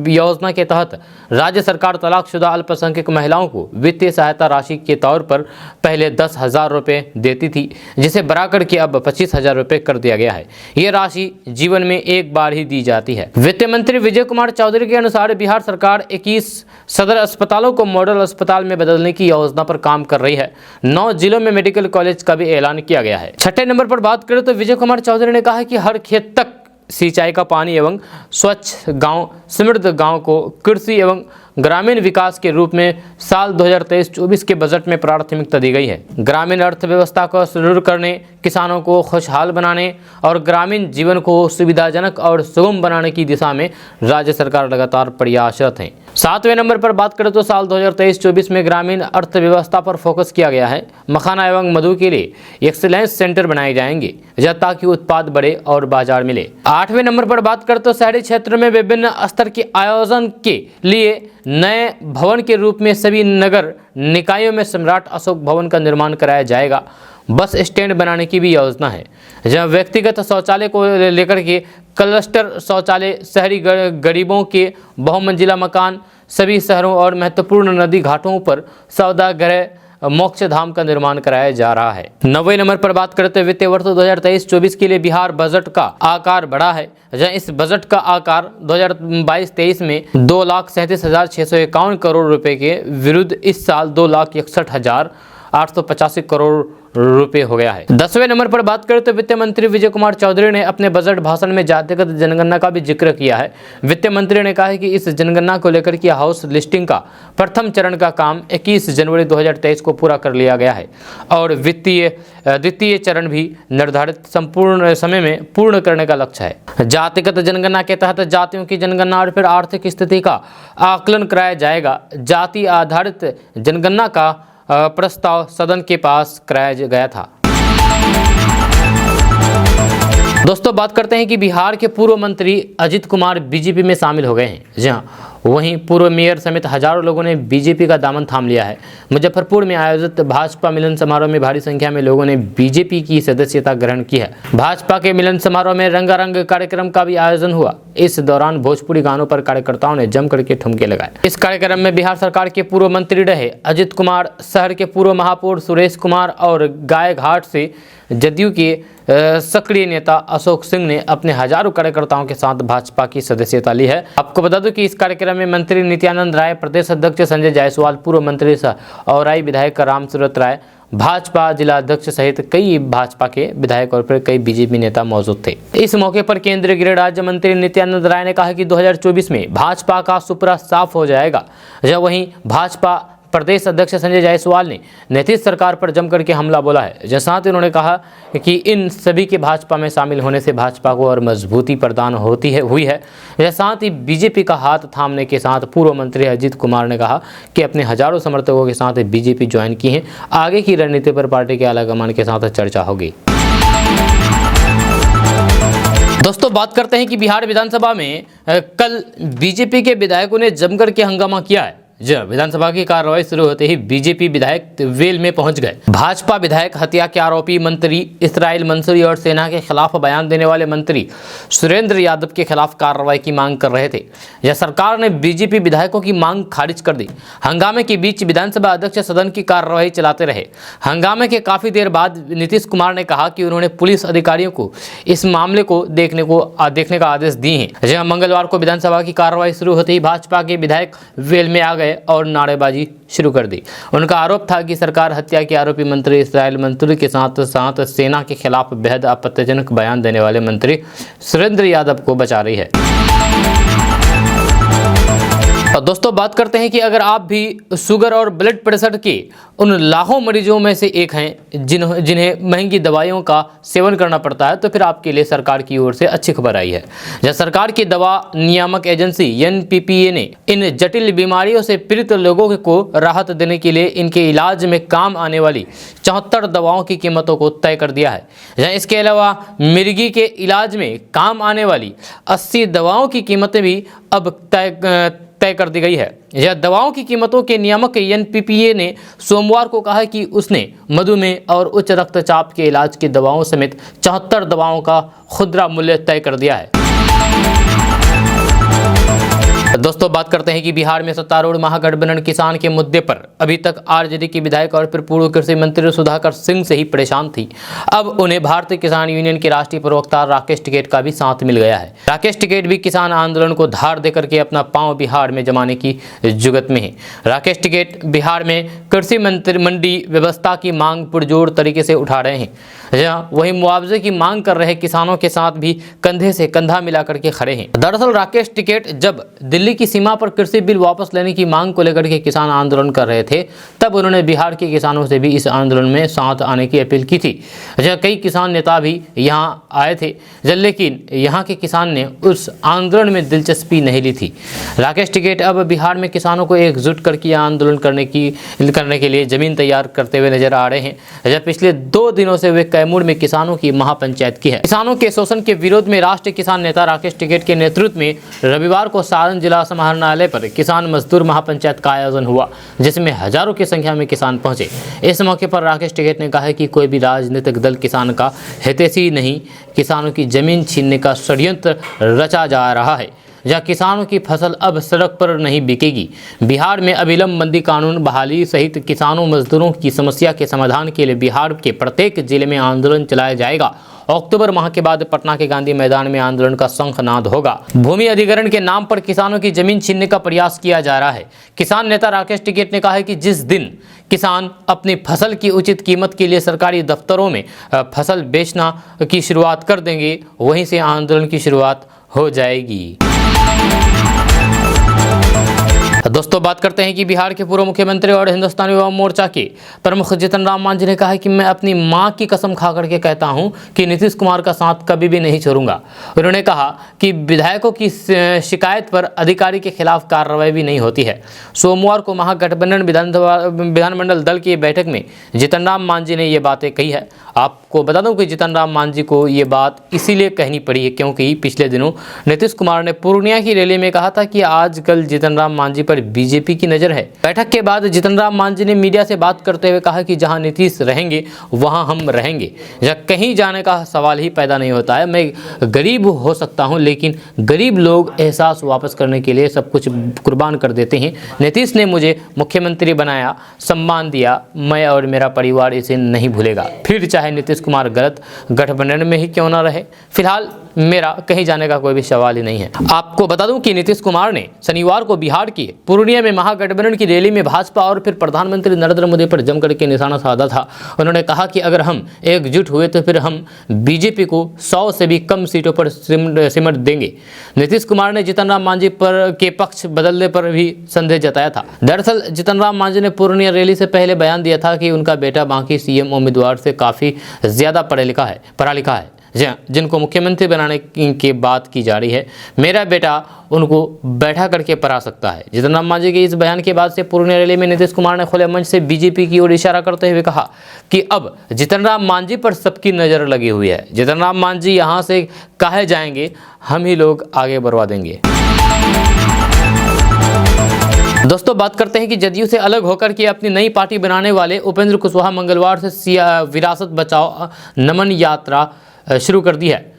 योजना के तहत राज्य सरकार तलाकशुदा अल्पसंख्यक महिलाओं को वित्तीय सहायता राशि के तौर पर पहले 10,000 रुपये देती थी, जिसे बढ़ाकर के अब 25,000 रुपये कर दिया गया है। ये राशि जीवन में एक बार ही दी जाती है। वित्त मंत्री विजय कुमार चौधरी के अनुसार बिहार सरकार 21 सदर अस्पतालों को मॉडल अस्पताल में बदलने की योजना पर काम कर रही है। 9 जिलों में मेडिकल कॉलेज का भी ऐलान किया गया है। छठे नंबर पर बात करें तो विजय कुमार चौधरी ने कहा है कि हर खेत तक सिंचाई का पानी एवं स्वच्छ गांव समृद्ध गांव को कृषि एवं ग्रामीण विकास के रूप में साल 2023-24 के बजट में प्राथमिकता दी गई है। ग्रामीण अर्थव्यवस्था को सुदृढ़ करने, किसानों को खुशहाल बनाने और ग्रामीण जीवन को सुविधाजनक और सुगम बनाने की दिशा में राज्य सरकार लगातार प्रयासरत है। 7वें नंबर पर बात करें तो साल 2023-24 में ग्रामीण अर्थव्यवस्था पर फोकस किया गया है। मखाना एवं मधु के लिए एक्सीलेंस सेंटर बनाए जाएंगे ताकि उत्पाद बढ़े और बाजार मिले। 8वें नंबर पर बात करें तो शहरी क्षेत्र में विभिन्न स्तर के आयोजन के लिए नए भवन के रूप में सभी नगर निकायों में सम्राट अशोक भवन का निर्माण कराया जाएगा। बस स्टैंड बनाने की भी योजना है। जहां व्यक्तिगत शौचालय को लेकर के क्लस्टर शौचालय, शहरी गरीबों के बहुमंजिला मकान, सभी शहरों और महत्वपूर्ण नदी घाटों पर सौदागृह मोक्ष धाम का निर्माण कराया जा रहा है। 9वें नंबर पर बात करते हैं वित्तीय वर्ष 2023-24 के लिए बिहार बजट का आकार बढ़ा है। जहां इस बजट का आकार 2022-23 में 2,37,651 करोड़ रुपए के विरुद्ध इस साल 2,61,885 करोड़ रुपए हो गया है। 10वें नंबर पर बात करें तो वित्त मंत्री विजय कुमार चौधरी ने अपने बजट भाषण में जातिगत जनगणना का भी जिक्र किया है। वित्त मंत्री ने कहा है कि इस जनगणना को लेकर के हाउस लिस्टिंग का प्रथम चरण का काम 21 जनवरी 2023 को पूरा कर लिया गया है और द्वितीय चरण भी निर्धारित संपूर्ण समय में पूर्ण करने का लक्ष्य है। जातिगत जनगणना के तहत जातियों की जनगणना और फिर आर्थिक स्थिति का आकलन कराया जाएगा। जाति आधारित जनगणना का प्रस्ताव सदन के पास कराया गया था। दोस्तों बात करते हैं कि बिहार के पूर्व मंत्री अजित कुमार बीजेपी में शामिल हो गए हैं। जी हाँ, वहीं पूर्व मेयर समेत हजारों लोगों ने बीजेपी का दामन थाम लिया है। मुजफ्फरपुर में आयोजित भाजपा मिलन समारोह में भारी संख्या में लोगों ने बीजेपी की सदस्यता ग्रहण की है। भाजपा के मिलन समारोह में रंगारंग कार्यक्रम का भी आयोजन हुआ। इस दौरान भोजपुरी गानों पर कार्यकर्ताओं ने जमकर के ठुमके लगाए। इस कार्यक्रम में बिहार सरकार के पूर्व मंत्री रहे अजित कुमार, शहर के पूर्व महापौर सुरेश कुमार और गायघाट से जदयू के सक्रिय नेता अशोक सिंह ने अपने हजारों कार्यकर्ताओं के साथ भाजपा की सदस्यता ली है। आपको बता दूं कि इस कार्यक्रम में मंत्री नित्यानंद राय, प्रदेश अध्यक्ष संजय जायसवाल, पूर्व मंत्री औराई विधायक रामसूरत राय, भाजपा जिला अध्यक्ष सहित कई भाजपा के विधायक और फिर कई बीजेपी नेता मौजूद थे। इस मौके पर केंद्रीय गृह राज्य मंत्री नित्यानंद राय ने कहा कि 2024 में भाजपा का सुपड़ा साफ हो जाएगा। जब वहीं भाजपा प्रदेश अध्यक्ष संजय जायसवाल ने नीतीश सरकार पर जमकर के हमला बोला है। जैसे साथ उन्होंने कहा कि इन सभी के भाजपा में शामिल होने से भाजपा को और मजबूती प्रदान हुई है। जैसे साथ ही बीजेपी का हाथ थामने के साथ पूर्व मंत्री अजित कुमार ने कहा कि अपने हजारों समर्थकों के साथ बीजेपी ज्वाइन की है। आगे की रणनीति पर पार्टी के आलाकमान के साथ चर्चा होगी। दोस्तों, बात करते हैं कि बिहार विधानसभा में कल बीजेपी के विधायकों ने जमकर के हंगामा किया है। जब विधानसभा की कार्रवाई शुरू होते ही बीजेपी विधायक वेल में पहुंच गए। भाजपा विधायक हत्या के आरोपी मंत्री इसराइल मंसूरी और सेना के खिलाफ बयान देने वाले मंत्री सुरेंद्र यादव के खिलाफ कार्रवाई की मांग कर रहे थे। यह सरकार ने बीजेपी विधायकों की मांग खारिज कर दी। हंगामे के बीच विधानसभा अध्यक्ष सदन की कार्रवाई चलाते रहे। हंगामे के काफी देर बाद नीतीश कुमार ने कहा कि उन्होंने पुलिस अधिकारियों को इस मामले को देखने का आदेश दिए हैं। जहां मंगलवार को विधानसभा की कार्रवाई शुरू होते ही भाजपा के विधायक वेल में आ गए और नारेबाजी शुरू कर दी। उनका आरोप था कि सरकार हत्या के आरोपी मंत्री इसराइल मंसूरी के साथ साथ सेना के खिलाफ बेहद आपत्तिजनक बयान देने वाले मंत्री सुरेंद्र यादव को बचा रही है। और दोस्तों, बात करते हैं कि अगर आप भी शुगर और ब्लड प्रेशर के उन लाखों मरीजों में से एक हैं जिन्हें महंगी दवाइयों का सेवन करना पड़ता है, तो फिर आपके लिए सरकार की ओर से अच्छी खबर आई है। जब सरकार की दवा नियामक एजेंसी NPPA ने इन जटिल बीमारियों से पीड़ित लोगों को राहत देने के लिए इनके इलाज में काम आने वाली 74 दवाओं की कीमतों को तय कर दिया है। इसके अलावा मिर्गी के इलाज में काम आने वाली 80 दवाओं की कीमतें भी अब तय कर दी गई है। यह दवाओं की कीमतों के नियामक NPPA ने सोमवार को कहा कि उसने मधुमेह और उच्च रक्तचाप के इलाज की दवाओं समेत 74 दवाओं का खुदरा मूल्य तय कर दिया है। दोस्तों, बात करते हैं कि बिहार में सत्तारूढ़ महागठबंधन किसान के मुद्दे पर अभी तक RJD के विधायक और फिर पूर्व कृषि मंत्री सुधाकर सिंह से ही परेशान थी। अब उन्हें भारतीय किसान यूनियन के राष्ट्रीय प्रवक्ता राकेश टिकैत का भी साथ मिल गया है। राकेश टिकैत भी किसान आंदोलन को धार देकर के अपना पांव बिहार में जमाने की जुगत में है। राकेश टिकैत बिहार में कृषि मंडी व्यवस्था की मांग पुरजोर तरीके से उठा रहे हैं। वही मुआवजे की मांग कर रहे किसानों के साथ भी कंधे से कंधा मिलाकर के खड़े हैं। दरअसल राकेश टिकैत जब दिल्ली की सीमा पर कृषि बिल वापस लेने की मांग को लेकर के किसान आंदोलन कर रहे थे, तब उन्होंने बिहार के किसानों से भी इस आंदोलन में साथ आने की अपील की थी। कई किसान नेता भी यहां आए थे, लेकिन यहां के किसान ने उस आंदोलन में दिलचस्पी नहीं ली थी। राकेश टिकैत अब बिहार में किसानों को एकजुट करके आंदोलन करने के लिए जमीन तैयार करते हुए नजर आ रहे हैं। पिछले 2 दिनों से वे कैमूर में किसानों की महापंचायत की है। किसानों के शोषण के विरोध में राष्ट्रीय किसान नेता राकेश टिकैत के नेतृत्व में रविवार को सारण जिला समाहरणालय पर किसान मजदूर महापंचायत का आयोजन हुआ, जिसमें हजारों की संख्या में किसान पहुंचे। इस मौके पर राकेश टिकैत ने कहा कि कोई भी राजनीतिक दल किसान का हितैषी नहीं, किसानों की जमीन छीनने का षड्यंत्र रचा जा रहा है। जहाँ किसानों की फसल अब सड़क पर नहीं बिकेगी। बिहार में अविलंब मंडी कानून बहाली सहित किसानों मजदूरों की समस्या के समाधान के लिए बिहार के प्रत्येक जिले में आंदोलन चलाया जाएगा। अक्टूबर माह के बाद पटना के गांधी मैदान में आंदोलन का शंखनाद होगा। भूमि अधिग्रहण के नाम पर किसानों की जमीन छीनने का प्रयास किया जा रहा है। किसान नेता राकेश टिकैत ने कहा है कि जिस दिन किसान अपनी फसल की उचित कीमत के लिए सरकारी दफ्तरों में फसल बेचना की शुरुआत कर देंगे, वहीं से आंदोलन की शुरुआत हो जाएगी। दोस्तों बात करते हैं कि बिहार के पूर्व मुख्यमंत्री और हिंदुस्तानी युवा मोर्चा के प्रमुख जीतन राम मांझी ने कहा है कि मैं अपनी मां की कसम खा करके कहता हूं कि नीतीश कुमार का साथ कभी भी नहीं छोड़ूंगा। उन्होंने कहा कि विधायकों की शिकायत पर अधिकारी के खिलाफ कार्रवाई भी नहीं होती है। सोमवार को महागठबंधन विधानमंडल दल की बैठक में जीतन राम मांझी ने ये बातें कही है। आपको बता दूं कि जीतन राम मांझी को ये बात इसीलिए कहनी पड़ी है क्योंकि पिछले दिनों नीतीश कुमार ने पूर्णिया की रैली में कहा था कि आजकल जीतन राम मांझी पर बीजेपी की नजर है। बैठक के बाद जीतन राम मांझी ने मीडिया से बात करते हुए कहा कि जहां नीतीश रहेंगे वहां हम रहेंगे, जहां कहीं जाने का सवाल ही पैदा नहीं होता है। मैं गरीब हो सकता हूं लेकिन गरीब लोग एहसास वापस करने के लिए सब कुछ कुर्बान कर देते हैं। नीतीश ने मुझे मुख्यमंत्री बनाया, सम्मान दिया, मैं और मेरा परिवार इसे नहीं भूलेगा। फिर चाहे नीतीश कुमार गलत गठबंधन में ही क्यों ना रहे, फिलहाल मेरा कहीं जाने का कोई भी सवाल ही नहीं है। आपको बता दूं कि नीतीश कुमार ने शनिवार को बिहार की पूर्णिया में महागठबंधन की रैली में भाजपा और फिर प्रधानमंत्री नरेंद्र मोदी पर जमकर के निशाना साधा था। उन्होंने कहा कि अगर हम एकजुट हुए तो फिर हम बीजेपी को 100 से भी कम सीटों पर सिमट देंगे। नीतीश कुमार ने जीतन राम मांझी पर के पक्ष बदलने पर भी संदेह जताया था। दरअसल जीतन राम मांझी ने पूर्णिया रैली से पहले बयान दिया था कि उनका बेटा बाकी सीएम उम्मीदवार से काफी ज्यादा पढ़ा लिखा है जिनको मुख्यमंत्री बनाने की बात की जा रही है। मेरा बेटा उनको बैठा करके पढ़ा सकता है। जीतन राम मांझी के इस बयान के बाद से पूर्णिया रैली में नीतीश कुमार ने खुले मंच से बीजेपी की ओर इशारा करते हुए कहा कि अब जीतन राम मांझी पर सबकी नज़र लगी हुई है। जीतन राम मांझी यहाँ से कहे जाएंगे, हम ही लोग आगे बढ़वा देंगे। दोस्तों बात करते हैं कि जदयू से अलग होकर के अपनी नई पार्टी बनाने वाले उपेंद्र कुशवाहा मंगलवार से विरासत बचाओ नमन यात्रा शुरू कर दी है।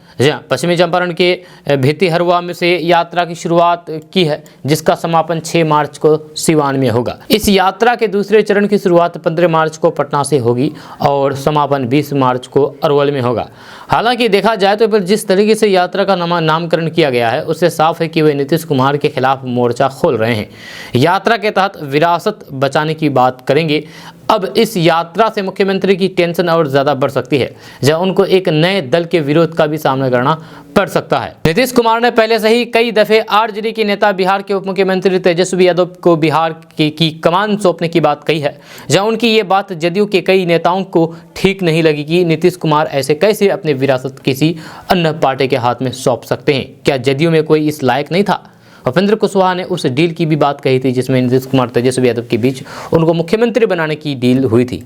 पश्चिमी चंपारण के भितिहरवा में से यात्रा की शुरुआत की है, जिसका समापन 6 मार्च को सिवान में होगा। इस यात्रा के दूसरे चरण की शुरुआत 15 मार्च को पटना से होगी और समापन 20 मार्च को अरवल में होगा। हालांकि देखा जाए तो फिर जिस तरीके से यात्रा का नामकरण किया गया है उससे साफ है कि वे नीतीश कुमार के खिलाफ मोर्चा खोल रहे हैं। यात्रा के तहत विरासत बचाने की बात करेंगे। अब इस यात्रा से मुख्यमंत्री की टेंशन और ज्यादा बढ़ सकती है, जहां उनको एक नए दल के विरोध का भी सामना करना पड़ सकता है। नीतीश कुमार ने पहले से ही कई दफे आरजेडी के नेता बिहार के उप मुख्यमंत्री तेजस्वी यादव को बिहार की कमान सौंपने की बात कही है, जहां उनकी ये बात जदयू के कई नेताओं को ठीक नहीं लगी कि नीतीश कुमार ऐसे कैसे अपनी विरासत किसी अन्य पार्टी के हाथ में सौंप सकते हैं। क्या जदयू में कोई इस लायक नहीं था? उपेंद्र कुशवाहा ने उस डील की भी बात कही थी जिसमें नीतीश कुमार तेजस्वी यादव के बीच उनको मुख्यमंत्री बनाने की डील हुई थी।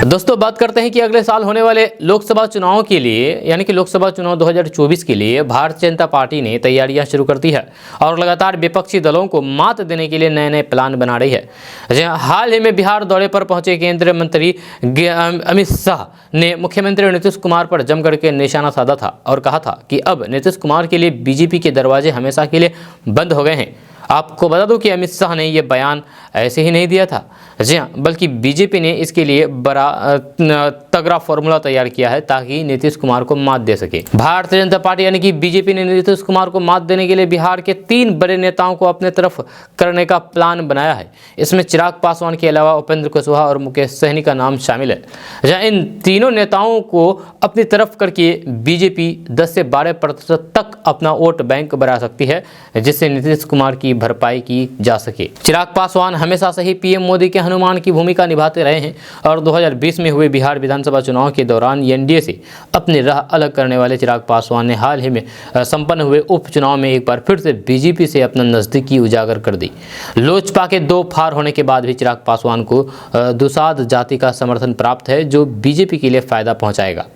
दोस्तों बात करते हैं कि अगले साल होने वाले लोकसभा चुनाव के लिए यानी कि लोकसभा चुनाव 2024 के लिए भारतीय जनता पार्टी ने तैयारियां शुरू कर दी है और लगातार विपक्षी दलों को मात देने के लिए नए नए प्लान बना रही है। हाल ही में बिहार दौरे पर पहुंचे केंद्रीय मंत्री अमित शाह ने मुख्यमंत्री नीतीश कुमार पर जमकर के निशाना साधा था और कहा था कि अब नीतीश कुमार के लिए बीजेपी के दरवाजे हमेशा के लिए बंद हो गए हैं। आपको बता दूं कि अमित शाह ने यह बयान ऐसे ही नहीं दिया था, जी हाँ, बल्कि बीजेपी ने इसके लिए बड़ा तगड़ा फॉर्मूला तैयार किया है ताकि नीतीश कुमार को मात दे सके। भारतीय जनता पार्टी यानी कि बीजेपी ने नीतीश कुमार को मात देने के लिए बिहार के 3 बड़े नेताओं को अपने तरफ करने का प्लान बनाया है। इसमें चिराग पासवान के अलावा उपेंद्र कुशवाहा और मुकेश सहनी का नाम शामिल है। जहाँ इन तीनों नेताओं को अपनी तरफ करके बीजेपी 10 से 12% तक अपना वोट बैंक बढ़ा सकती है, जिससे नीतीश कुमार की भरपाई की जा सके। चिराग पासवान हमेशा से ही पीएम मोदी के हनुमान की भूमिका निभाते रहे हैं और 2020 में हुए बिहार विधानसभा चुनाव के दौरान एनडीए से अपनी राह अलग करने वाले चिराग पासवान ने हाल ही में संपन्न हुए उपचुनाव में एक बार फिर से बीजेपी से अपना नजदीकी उजागर कर दी। लोजपा के 2 फार होने के बाद भी चिराग पासवान को दुसाध जाति का समर्थन प्राप्त है, जो बीजेपी के लिए फायदा पहुंचाएगा।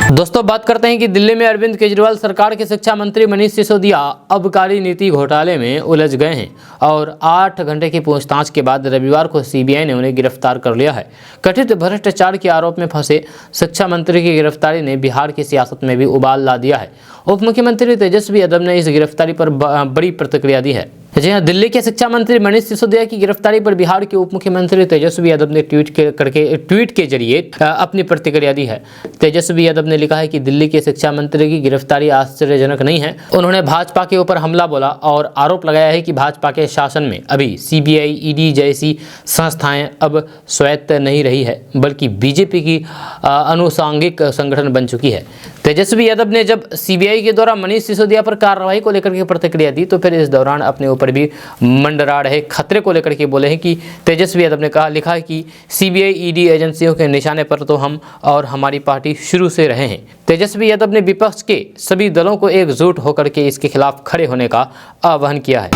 दोस्तों बात करते हैं कि दिल्ली में अरविंद केजरीवाल सरकार के शिक्षा मंत्री मनीष सिसोदिया आबकारी नीति घोटाले में उलझ गए हैं और 8 घंटे की पूछताछ के बाद रविवार को सीबीआई ने उन्हें गिरफ्तार कर लिया है। कथित भ्रष्टाचार के आरोप में फंसे शिक्षा मंत्री की गिरफ्तारी ने बिहार की सियासत में भी उबाल ला दिया है। उप मुख्यमंत्री तेजस्वी यादव ने इस गिरफ्तारी पर बड़ी प्रतिक्रिया दी है। जी हाँ, दिल्ली के शिक्षा मंत्री मनीष सिसोदिया की गिरफ्तारी पर बिहार के उप मुख्यमंत्री तेजस्वी यादव ने ट्वीट के जरिए अपनी प्रतिक्रिया दी है। तेजस्वी यादव ने लिखा है कि दिल्ली के शिक्षा मंत्री की गिरफ्तारी आश्चर्यजनक नहीं है। उन्होंने भाजपा के ऊपर हमला बोला और आरोप लगाया है कि भाजपा के शासन में अभी सीबीआई, ईडी जैसी संस्थाएं अब स्वायत्त नहीं रही है, बल्कि बीजेपी की अनुषांगिक संगठन बन चुकी है। तेजस्वी यादव ने जब सीबीआई के द्वारा मनीष सिसोदिया पर कार्रवाई को लेकर के प्रतिक्रिया दी तो फिर इस दौरान अपने ऊपर भी मंडरा रहे खतरे को लेकर के बोले हैं कि तेजस्वी यादव ने लिखा है कि सीबीआई, ईडी एजेंसियों के निशाने पर तो हम और हमारी पार्टी शुरू से रहे हैं। तेजस्वी यादव ने विपक्ष के सभी दलों को एकजुट होकर के इसके खिलाफ खड़े होने का आह्वान किया है।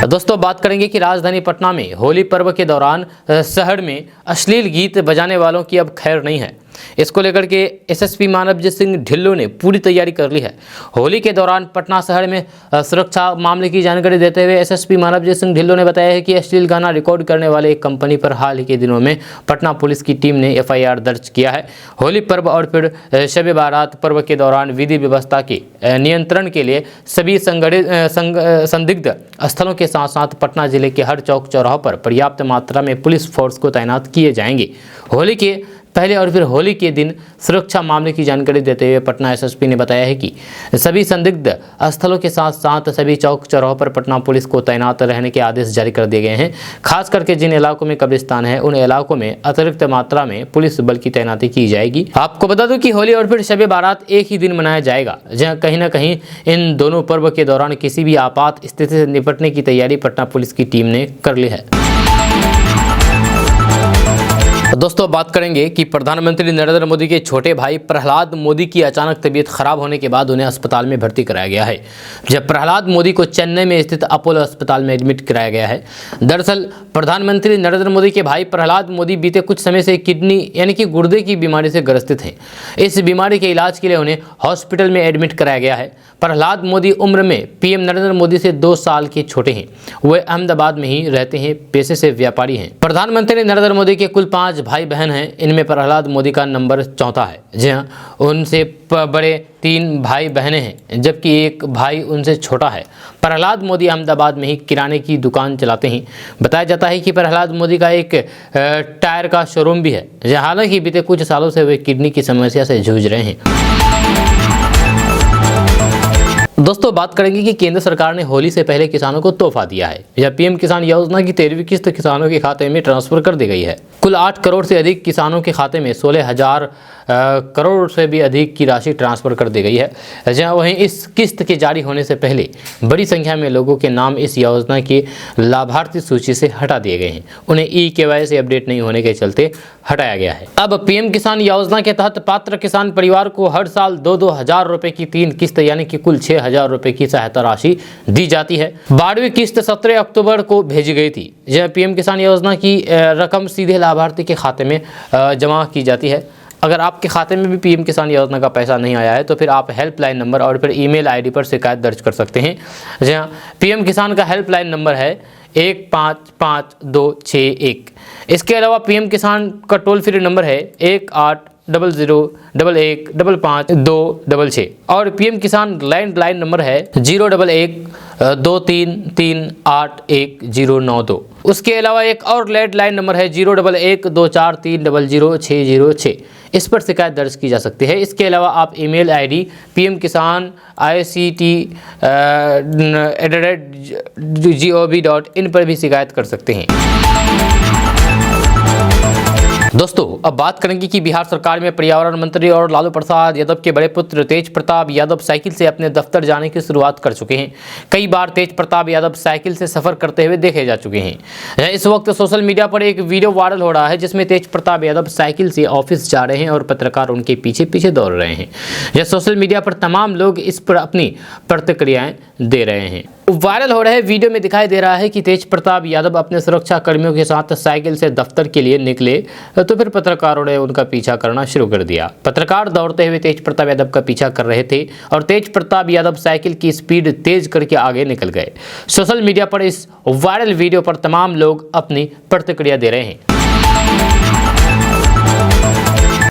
दोस्तों, बात करेंगे कि राजधानी पटना में होली पर्व के दौरान शहर में अश्लील गीत बजाने वालों की अब खैर नहीं है। इसको लेकर के एसएसपी मानवजीत सिंह ढिल्लों ने पूरी तैयारी कर ली है। होली के दौरान पटना शहर में सुरक्षा मामले की जानकारी देते हुए एसएसपी मानवजीत सिंह ढिल्लों ने बताया है कि अश्लील गाना रिकॉर्ड करने वाले एक कंपनी पर हाल ही के दिनों में पटना पुलिस की टीम ने एफआईआर दर्ज किया है। होली पर्व और फिर शब बारात पर्व के दौरान विधि व्यवस्था के नियंत्रण के लिए सभी संदिग्ध स्थलों के साथ साथ पटना जिले के हर चौक चौराहों पर पर्याप्त मात्रा में पुलिस फोर्स को तैनात किए जाएंगे। होली के पहले और फिर होली के दिन सुरक्षा मामले की जानकारी देते हुए पटना एसएसपी ने बताया है कि सभी संदिग्ध स्थलों के साथ साथ सभी चौक चौराहों पर पटना पुलिस को तैनात रहने के आदेश जारी कर दिए गए हैं। खास करके जिन इलाकों में कब्रिस्तान है उन इलाकों में अतिरिक्त मात्रा में पुलिस बल की तैनाती की जाएगी। आपको बता दूं कि होली और फिर शब बारात एक ही दिन मनाया जाएगा, जहां कहीं ना कहीं इन दोनों पर्व के दौरान किसी भी आपात स्थिति से निपटने की तैयारी पटना पुलिस की टीम ने कर ली है। दोस्तों, बात करेंगे कि प्रधानमंत्री नरेंद्र मोदी के छोटे भाई प्रहलाद मोदी की अचानक तबीयत खराब होने के बाद उन्हें अस्पताल में भर्ती कराया गया है। जब प्रहलाद मोदी को चेन्नई में स्थित अपोलो अस्पताल में एडमिट कराया गया है। दरअसल प्रधानमंत्री नरेंद्र मोदी के भाई प्रहलाद मोदी बीते कुछ समय से किडनी यानी कि गुर्दे की बीमारी से ग्रसित हैं। इस बीमारी के इलाज के लिए उन्हें हॉस्पिटल में एडमिट कराया गया है। प्रहलाद मोदी उम्र में पीएम नरेंद्र मोदी से 2 साल के छोटे हैं। वे अहमदाबाद में ही रहते हैं, पेशे से व्यापारी हैं। प्रधानमंत्री नरेंद्र मोदी के कुल 5 भाई बहन हैं। इनमें प्रहलाद मोदी का नंबर 4था है। जी हाँ, उनसे बड़े 3 भाई बहनें हैं, जबकि एक भाई उनसे छोटा है। प्रहलाद मोदी अहमदाबाद में ही किराने की दुकान चलाते हैं। बताया जाता है कि प्रहलाद मोदी का एक टायर का शोरूम भी है। हालांकि बीते कुछ सालों से वे किडनी की समस्या से जूझ रहे हैं। दोस्तों, बात करेंगे कि केंद्र सरकार ने होली से पहले किसानों को तोहफा दिया है। यह पीएम किसान योजना की 13वीं किस्त किसानों के खाते में ट्रांसफर कर दी गई है। कुल 8 करोड़ से अधिक किसानों के खाते में 16,000 करोड़ से भी अधिक की राशि ट्रांसफर कर दी गई है। जहां वहीं इस किस्त के जारी होने से पहले बड़ी संख्या में लोगों के नाम इस योजना की लाभार्थी सूची से हटा दिए गए हैं। उन्हें ई-केवाईसी अपडेट नहीं होने के चलते हटाया गया है। अब पीएम किसान योजना के तहत पात्र किसान परिवार को हर साल 2-2 हज़ार रुपए की 3 किस्त यानी कि कुल 6,000 रुपए की सहायता राशि दी जाती है। 12वीं किस्त 17 अक्टूबर को भेजी गई थी। यह पीएम किसान योजना की रकम सीधे लाभार्थी के खाते में जमा की जाती है। अगर आपके खाते में भी पीएम किसान योजना का पैसा नहीं आया है तो फिर आप हेल्पलाइन नंबर और फिर ईमेल आईडी पर शिकायत दर्ज कर सकते हैं। जहाँ पीएम किसान का हेल्पलाइन नंबर है 155261। इसके अलावा पीएम किसान का टोल फ्री नंबर है 180011555266 और पीएम किसान लैंडलाइन नंबर है 01123381092। उसके अलावा एक और लैंडलाइन नंबर है 01124300606। इस पर शिकायत दर्ज की जा सकती है। इसके अलावा आप ईमेल आईडी pmkict@gov.in पर भी शिकायत कर सकते हैं। दोस्तों, अब बात करेंगे कि बिहार सरकार में पर्यावरण मंत्री और लालू प्रसाद यादव के बड़े पुत्र तेज प्रताप यादव साइकिल से अपने दफ्तर जाने की शुरुआत कर चुके हैं। कई बार तेज प्रताप यादव साइकिल से सफर करते हुए देखे जा चुके हैं। इस वक्त सोशल मीडिया पर एक वीडियो वायरल हो रहा है जिसमें तेज प्रताप यादव साइकिल से ऑफिस जा रहे हैं और पत्रकार उनके पीछे पीछे दौड़ रहे हैं। यह सोशल मीडिया पर तमाम लोग इस पर अपनी प्रतिक्रियाएं दे रहे हैं। वायरल हो रहे वीडियो में दिखाई दे रहा है कि तेज प्रताप यादव अपने सुरक्षा कर्मियों के साथ साइकिल से दफ्तर के लिए निकले तो फिर पत्रकारों ने उनका पीछा करना शुरू कर दिया। पत्रकार दौड़ते हुए तेज प्रताप यादव का पीछा कर रहे थे और तेज प्रताप यादव साइकिल की स्पीड तेज करके आगे निकल गए। सोशल मीडिया पर इस वायरल वीडियो पर तमाम लोग अपनी प्रतिक्रिया दे रहे हैं।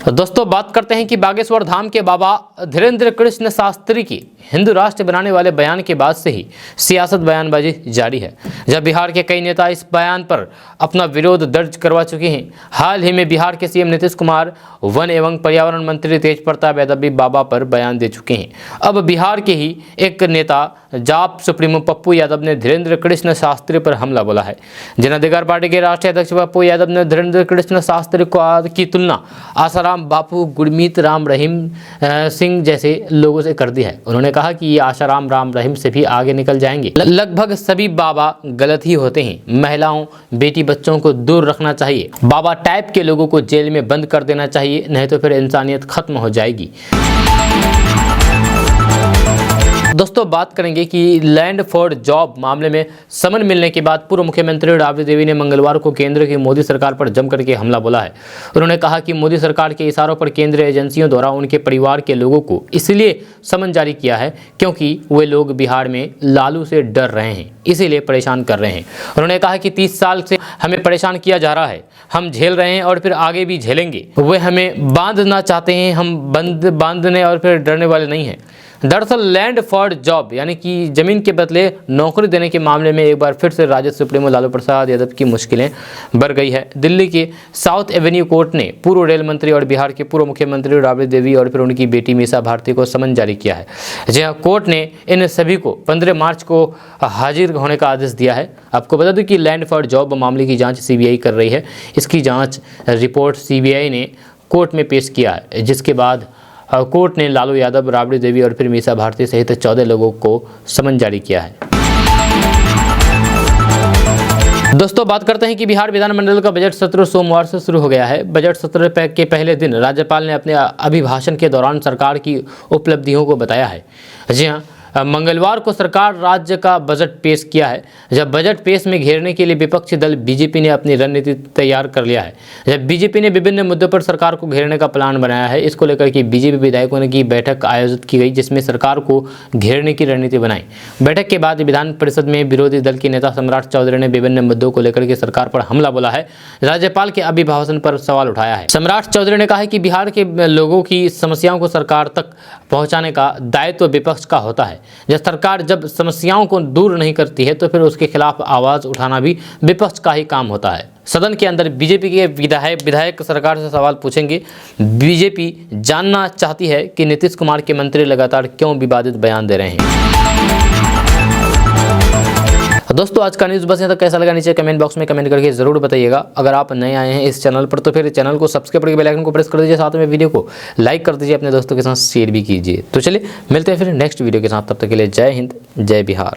दोस्तों बात करते हैं कि बागेश्वर धाम के बाबा धीरेन्द्र कृष्ण शास्त्री की हिंदू राष्ट्र बनाने वाले बयान के बाद से ही सियासत बयानबाजी जारी है। जब बिहार के कई नेता इस बयान पर अपना विरोध दर्ज करवा चुके हैं। हाल ही में बिहार के सीएम नीतीश कुमार, वन एवं पर्यावरण मंत्री तेज प्रताप यादव भी बाबा पर बयान दे चुके हैं। अब बिहार के ही एक नेता जाप सुप्रीमो पप्पू यादव ने धीरेन्द्र कृष्ण शास्त्री पर हमला बोला है। जन अधिकार पार्टी के राष्ट्रीय अध्यक्ष पप्पू यादव ने धीरेन्द्र कृष्ण शास्त्री की तुलना आसाराम बापू, गुरमीत राम रहीम सिंह जैसे लोगों से कर दी है। उन्होंने कहा कि ये आसाराम राम रहीम से भी आगे निकल जाएंगे। लगभग सभी बाबा गलत ही होते हैं। महिलाओं, बेटी बच्चों को दूर रखना चाहिए। बाबा टाइप के लोगों को जेल में बंद कर देना चाहिए, नहीं तो फिर इंसानियत खत्म हो जाएगी। दोस्तों बात करेंगे कि लैंड फॉर जॉब मामले में समन मिलने के बाद पूर्व मुख्यमंत्री राबड़ी देवी ने मंगलवार को केंद्र की मोदी सरकार पर जमकर के हमला बोला है। उन्होंने कहा कि मोदी सरकार के इशारों पर केंद्रीय एजेंसियों द्वारा उनके परिवार के लोगों को इसलिए समन जारी किया है क्योंकि वे लोग बिहार में लालू से डर रहे हैं, इसीलिए परेशान कर रहे हैं। उन्होंने कहा कि 30 साल से हमें परेशान किया जा रहा है, हम झेल रहे हैं और फिर आगे भी झेलेंगे। वे हमें बांधना चाहते हैं, हम बांधने और फिर डरने वाले नहीं हैं। दरअसल लैंड फॉर जॉब यानी कि जमीन के बदले नौकरी देने के मामले में एक बार फिर से राजद सुप्रीमो लालू प्रसाद यादव की मुश्किलें बढ़ गई है। दिल्ली के साउथ एवेन्यू कोर्ट ने पूर्व रेल मंत्री और बिहार के पूर्व मुख्यमंत्री राबड़ी देवी और फिर उनकी बेटी मीसा भारती को समन जारी किया है। जहां कोर्ट ने इन सभी को 15 मार्च को हाजिर होने का आदेश दिया है। आपको बता दूं कि लैंड फॉर जॉब मामले की जाँच CBI कर रही है। इसकी जाँच रिपोर्ट CBI ने कोर्ट में पेश किया है, जिसके बाद कोर्ट ने लालू यादव, राबड़ी देवी और फिर मीसा भारती सहित 14 लोगों को समन जारी किया है। दोस्तों बात करते हैं कि बिहार विधानमंडल का बजट सत्र सोमवार से शुरू हो गया है। बजट सत्र के पहले दिन राज्यपाल ने अपने अभिभाषण के दौरान सरकार की उपलब्धियों को बताया है। जी हाँ, मंगलवार को सरकार राज्य का बजट पेश किया है। जब बजट पेश में घेरने के लिए विपक्षी दल बीजेपी ने अपनी रणनीति तैयार कर लिया है। जब बीजेपी ने विभिन्न मुद्दों पर सरकार को घेरने का प्लान बनाया है। इसको लेकर के बीजेपी विधायकों की बैठक आयोजित की गई, जिसमें सरकार को घेरने की रणनीति बनाई। बैठक के बाद विधान परिषद में विरोधी दल के नेता सम्राट चौधरी ने विभिन्न मुद्दों को लेकर के सरकार पर हमला बोला है। राज्यपाल के अभिभाषण पर सवाल उठाया है। सम्राट चौधरी ने कहा है कि बिहार के लोगों की समस्याओं को सरकार तक पहुँचाने का दायित्व विपक्ष का होता है। जब सरकार जब समस्याओं को दूर नहीं करती है तो फिर उसके खिलाफ आवाज उठाना भी विपक्ष का ही काम होता है। सदन के अंदर बीजेपी के विधायक सरकार से सवाल पूछेंगे। बीजेपी जानना चाहती है कि नीतीश कुमार के मंत्री लगातार क्यों विवादित बयान दे रहे हैं। दोस्तों आज का न्यूज़ बस यहाँ तक। कैसा लगा नीचे कमेंट बॉक्स में कमेंट करके जरूर बताइएगा। अगर आप नए आए हैं इस चैनल पर तो फिर चैनल को सब्सक्राइब करके बेल आइकन को प्रेस कर दीजिए। साथ में वीडियो को लाइक कर दीजिए, अपने दोस्तों के साथ शेयर भी कीजिए। तो चलिए मिलते हैं फिर नेक्स्ट वीडियो के साथ। तब तक के लिए जय हिंद, जय बिहार।